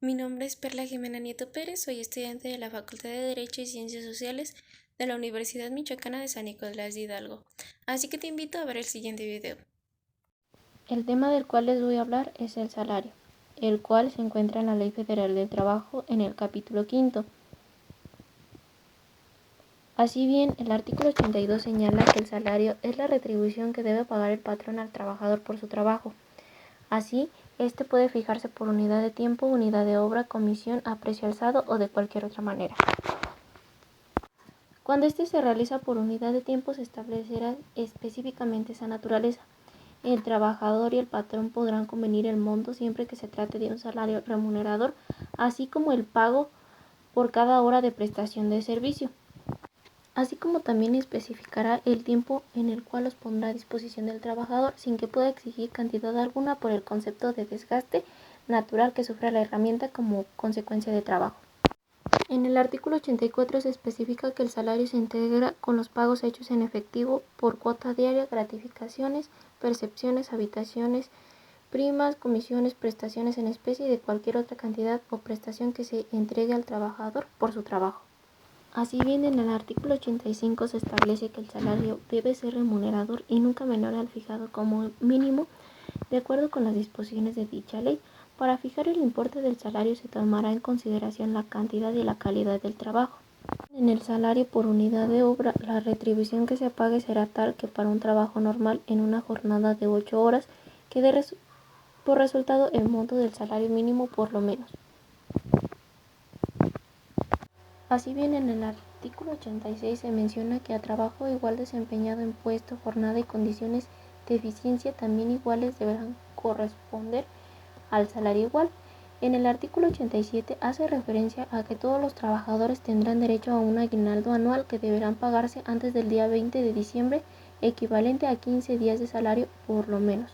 Mi nombre es Perla Jimena Nieto Pérez, soy estudiante de la Facultad de Derecho y Ciencias Sociales de la Universidad Michoacana de San Nicolás de Hidalgo. Así que te invito a ver el siguiente video. El tema del cual les voy a hablar es el salario, el cual se encuentra en la Ley Federal del Trabajo en el capítulo 5. Así bien, el artículo 82 señala que el salario es la retribución que debe pagar el patrón al trabajador por su trabajo. Así, este puede fijarse por unidad de tiempo, unidad de obra, comisión, a precio alzado o de cualquier otra manera. Cuando este se realiza por unidad de tiempo, se establecerá específicamente esa naturaleza. El trabajador y el patrón podrán convenir el monto siempre que se trate de un salario remunerador, así como el pago por cada hora de prestación de servicio, así como también especificará el tiempo en el cual los pondrá a disposición del trabajador sin que pueda exigir cantidad alguna por el concepto de desgaste natural que sufre la herramienta como consecuencia de trabajo. En el artículo 84 se especifica que el salario se integra con los pagos hechos en efectivo por cuota diaria, gratificaciones, percepciones, habitaciones, primas, comisiones, prestaciones en especie y de cualquier otra cantidad o prestación que se entregue al trabajador por su trabajo. Así bien, en el artículo 85 se establece que el salario debe ser remunerador y nunca menor al fijado como mínimo de acuerdo con las disposiciones de dicha ley. Para fijar el importe del salario se tomará en consideración la cantidad y la calidad del trabajo. En el salario por unidad de obra, la retribución que se pague será tal que para un trabajo normal en una jornada de 8 horas quede por resultado el monto del salario mínimo por lo menos. Así bien, en el artículo 86 se menciona que a trabajo igual desempeñado en puesto, jornada y condiciones de eficiencia también iguales deberán corresponder al salario igual. En el artículo 87 hace referencia a que todos los trabajadores tendrán derecho a un aguinaldo anual que deberán pagarse antes del día 20 de diciembre, equivalente a 15 días de salario por lo menos.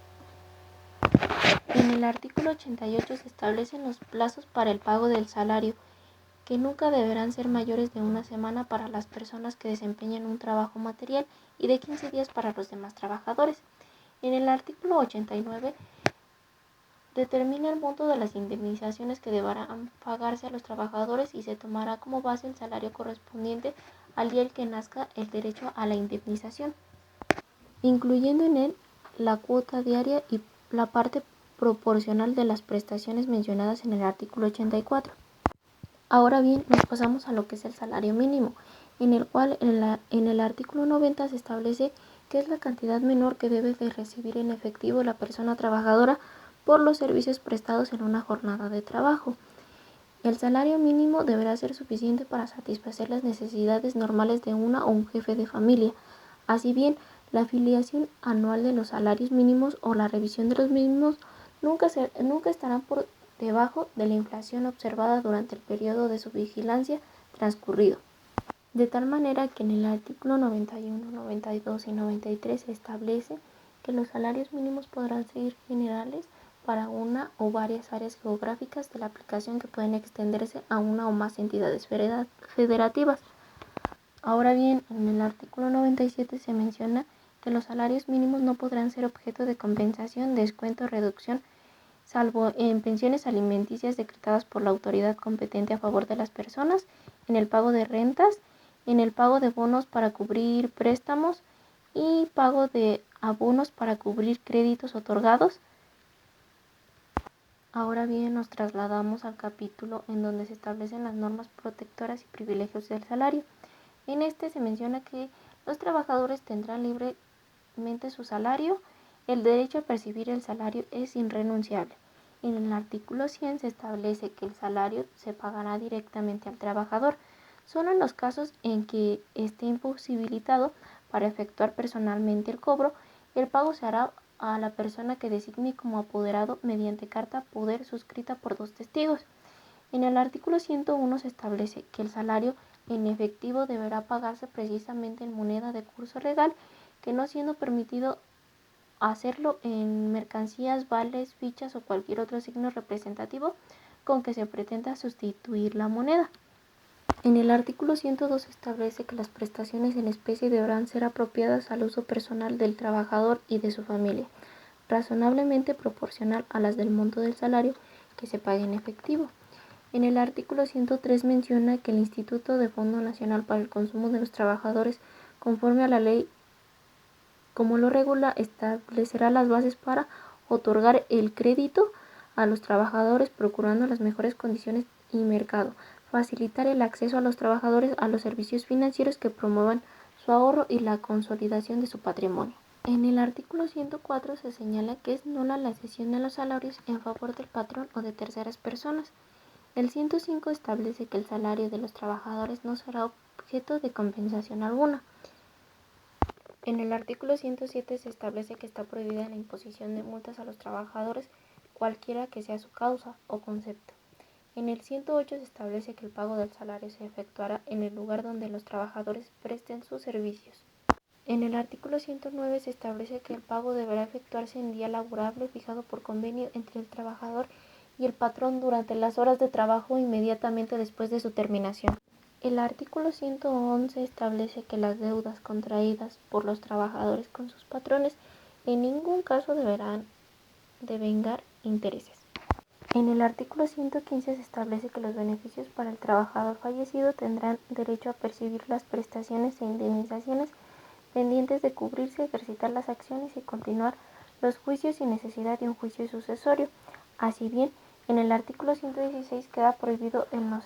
En el artículo 88 se establecen los plazos para el pago del salario, que nunca deberán ser mayores de una semana para las personas que desempeñen un trabajo material y de 15 días para los demás trabajadores. En el artículo 89 determina el monto de las indemnizaciones que deberán pagarse a los trabajadores y se tomará como base el salario correspondiente al día en que nazca el derecho a la indemnización, incluyendo en él la cuota diaria y la parte proporcional de las prestaciones mencionadas en el artículo 84. Ahora bien, nos pasamos a lo que es el salario mínimo, en el cual en el artículo 90 se establece que es la cantidad menor que debe de recibir en efectivo la persona trabajadora por los servicios prestados en una jornada de trabajo. El salario mínimo deberá ser suficiente para satisfacer las necesidades normales de una o un jefe de familia. Así bien, la afiliación anual de los salarios mínimos o la revisión de los mismos nunca estarán por debajo de la inflación observada durante el periodo de su vigilancia transcurrido. De tal manera que en el artículo 91, 92 y 93 se establece que los salarios mínimos podrán ser generales para una o varias áreas geográficas de la aplicación que pueden extenderse a una o más entidades federativas. Ahora bien, en el artículo 97 se menciona que los salarios mínimos no podrán ser objeto de compensación, descuento o reducción, salvo en pensiones alimenticias decretadas por la autoridad competente a favor de las personas, en el pago de rentas, en el pago de bonos para cubrir préstamos y pago de abonos para cubrir créditos otorgados. Ahora bien, nos trasladamos al capítulo en donde se establecen las normas protectoras y privilegios del salario. En este se menciona que los trabajadores tendrán libremente su salario. El derecho a percibir el salario es irrenunciable. En el artículo 100 se establece que el salario se pagará directamente al trabajador, solo en los casos en que esté imposibilitado para efectuar personalmente el cobro. El pago se hará a la persona que designe como apoderado mediante carta poder suscrita por 2 testigos. En el artículo 101 se establece que el salario en efectivo deberá pagarse precisamente en moneda de curso legal, que no siendo permitido hacerlo en mercancías, vales, fichas o cualquier otro signo representativo con que se pretenda sustituir la moneda. En el artículo 102 se establece que las prestaciones en especie deberán ser apropiadas al uso personal del trabajador y de su familia, razonablemente proporcional a las del monto del salario que se pague en efectivo. En el artículo 103 menciona que el Instituto de Fondo Nacional para el Consumo de los Trabajadores, conforme a la ley como lo regula, establecerá las bases para otorgar el crédito a los trabajadores procurando las mejores condiciones y mercado, facilitar el acceso a los trabajadores a los servicios financieros que promuevan su ahorro y la consolidación de su patrimonio. En el artículo 104 se señala que es nula la cesión de los salarios en favor del patrón o de terceras personas. El 105 establece que el salario de los trabajadores no será objeto de compensación alguna. En el artículo 107 se establece que está prohibida la imposición de multas a los trabajadores, cualquiera que sea su causa o concepto. En el 108 se establece que el pago del salario se efectuará en el lugar donde los trabajadores presten sus servicios. En el artículo 109 se establece que el pago deberá efectuarse en día laborable fijado por convenio entre el trabajador y el patrón durante las horas de trabajo inmediatamente después de su terminación. El artículo 111 establece que las deudas contraídas por los trabajadores con sus patrones en ningún caso deberán devengar intereses. En el artículo 115 se establece que los beneficios para el trabajador fallecido tendrán derecho a percibir las prestaciones e indemnizaciones pendientes de cubrirse, ejercitar las acciones y continuar los juicios sin necesidad de un juicio sucesorio. Así bien, en el artículo 116 queda prohibido en los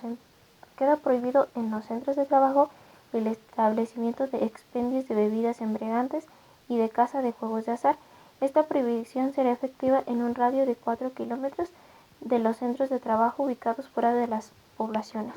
centros de trabajo el establecimiento de expendios de bebidas embriagantes y de casa de juegos de azar. Esta prohibición será efectiva en un radio de 4 kilómetros de los centros de trabajo ubicados fuera de las poblaciones.